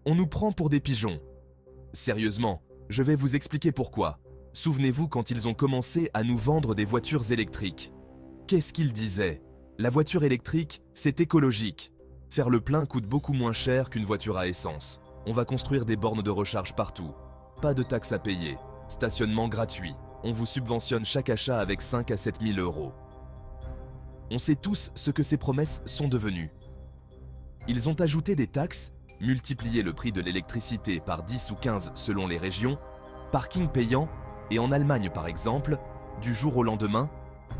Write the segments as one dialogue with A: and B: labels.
A: On nous prend pour des pigeons. Sérieusement, je vais vous expliquer pourquoi. Souvenez-vous quand ils ont commencé à nous vendre des voitures électriques. Qu'est-ce qu'ils disaient? La voiture électrique, c'est écologique. Faire le plein coûte beaucoup moins cher qu'une voiture à essence. On va construire des bornes de recharge partout. Pas de taxes à payer. Stationnement gratuit. On vous subventionne chaque achat avec 5 à 7 000 euros. On sait tous ce que ces promesses sont devenues. Ils ont ajouté des taxes, multiplié le prix de l'électricité par 10 ou 15 selon les régions, parking payant, et en Allemagne par exemple, du jour au lendemain,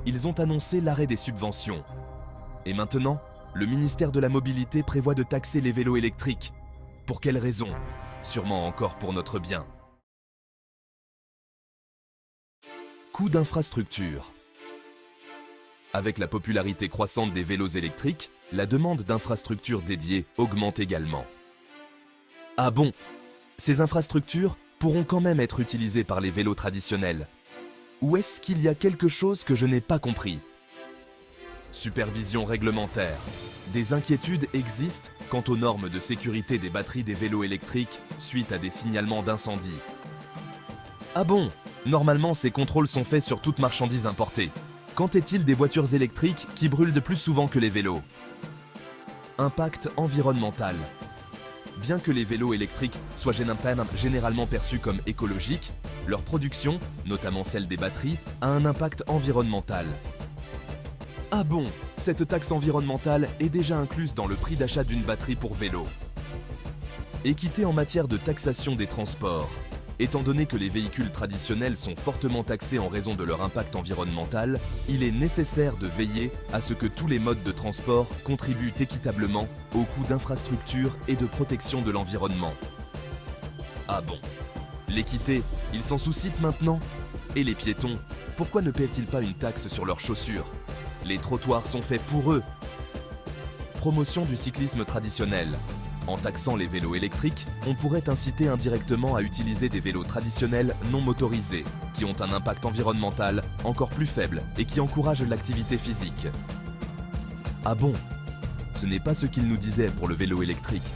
A: ils ont annoncé l'arrêt des subventions. Et maintenant, le ministère de la Mobilité prévoit de taxer les vélos électriques. Pour quelle raison? Sûrement encore pour notre bien. Coût d'infrastructure. Avec la popularité croissante des vélos électriques, la demande d'infrastructures dédiées augmente également. Ah bon? Ces infrastructures pourront quand même être utilisées par les vélos traditionnels. Ou est-ce qu'il y a quelque chose que je n'ai pas compris? Supervision réglementaire. Des inquiétudes existent quant aux normes de sécurité des batteries des vélos électriques suite à des signalements d'incendie. Ah bon? Normalement, ces contrôles sont faits sur toute marchandise importée. Qu'en est-il des voitures électriques qui brûlent de plus souvent que les vélos? Impact environnemental. Bien que les vélos électriques soient généralement perçus comme écologiques, leur production, notamment celle des batteries, a un impact environnemental. Ah bon, cette taxe environnementale est déjà incluse dans le prix d'achat d'une batterie pour vélo. Équité en matière de taxation des transports. Étant donné que les véhicules traditionnels sont fortement taxés en raison de leur impact environnemental, il est nécessaire de veiller à ce que tous les modes de transport contribuent équitablement au coût d'infrastructure et de protection de l'environnement. Ah bon? L'équité, ils s'en soucient maintenant? Et les piétons, pourquoi ne paient-ils pas une taxe sur leurs chaussures? Les trottoirs sont faits pour eux. Promotion du cyclisme traditionnel. En taxant les vélos électriques, on pourrait inciter indirectement à utiliser des vélos traditionnels non motorisés, qui ont un impact environnemental encore plus faible et qui encouragent l'activité physique. Ah bon? Ce n'est pas ce qu'il nous disait pour le vélo électrique.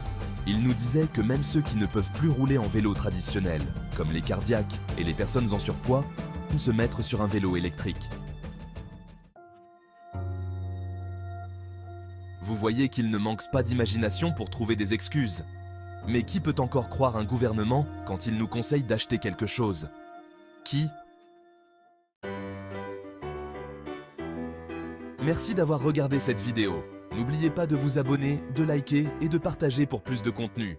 A: Il nous disait que même ceux qui ne peuvent plus rouler en vélo traditionnel, comme les cardiaques et les personnes en surpoids, peuvent se mettre sur un vélo électrique. Vous voyez qu'il ne manque pas d'imagination pour trouver des excuses. Mais qui peut encore croire un gouvernement quand il nous conseille d'acheter quelque chose? Qui? Merci d'avoir regardé cette vidéo. N'oubliez pas de vous abonner, de liker et de partager pour plus de contenu.